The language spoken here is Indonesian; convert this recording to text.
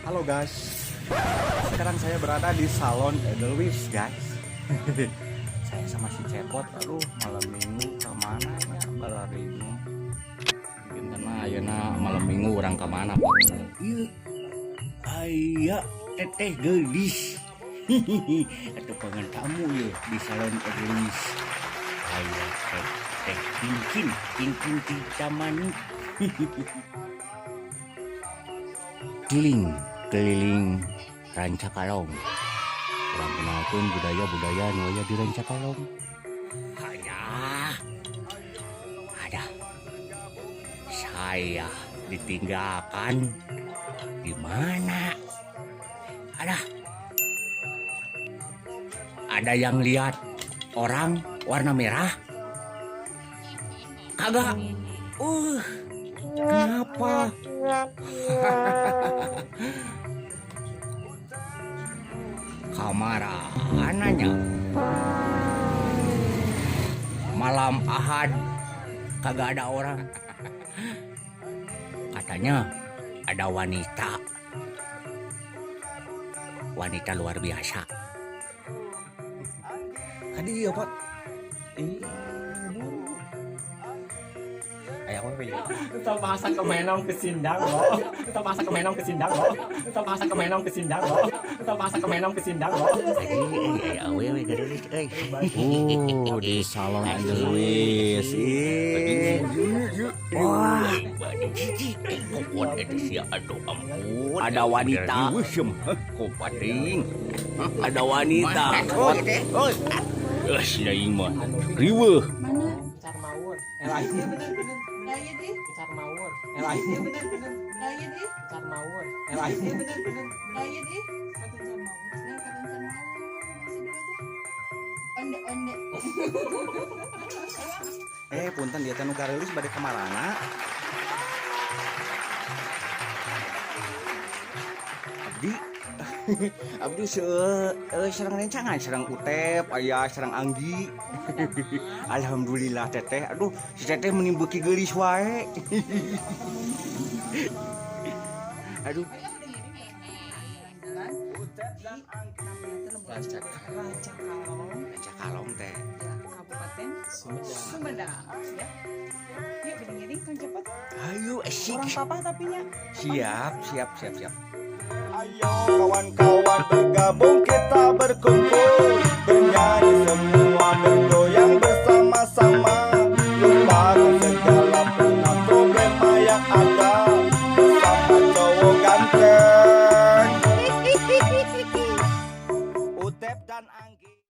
Halo guys, sekarang saya berada di salon Edelweiss guys. Saya sama si Cepot, aduh malam minggu kemana ya balari ini. Gimana ayeuna malam minggu orang kemana pak? Iya, aya teteh gelis. Atau pengen tamu ya di salon Edelweiss. Aya teteh cincin kita manis. Keliling Rancakalong. Orang kenalkan budaya-budaya nu aya di Rancakalong. Ada. Saya ditinggalkan di mana? Ada yang lihat orang warna merah? Kagak. Kenapa? Kamarananya malam Ahad kagak ada orang. Katanya ada wanita luar biasa. Tadi ya pak. Ayah apa ya? Kita bahasa kemenong kesindang loh. Kita bahasa kemenong kesindang loh. Kita bahasa kemenong kesindang loh. Kita bahasa kemenong kesindang loh. Awewe gadelis euy. Di salon Edelweiss. Wah, pokon eta sia aduh ampun. Ada wanita. Kopating. Ada wanita. Oi. Aing mah. Riweuh. Car mawur. Lain. Daya di, Car mawur. Lain. daya di, Car mawur. Lain. daya di. Kata jam mau, saya kata jam mau. Masih dulu tuh. Onde. Punten dia teh nu garelis bade kamarana. Abdi serang rencangan, serang Utep, aya serang Anggi. Alhamdulillah teteh. Aduh, si teteh menimbeuki geulis wae. Aduh. Rancakalong teh. Kabupaten Sumedang. Ya. Yuk berdiri kan cepat. Ayo asik. Orang papa tapi nya. Siap. Ayo kawan-kawan bergabung kita berkumpul, bernyanyi semua bergoyang bersama-sama, lupakan segala pernah problema yang ada, bersama cowok ganteng Utep dan Anggi.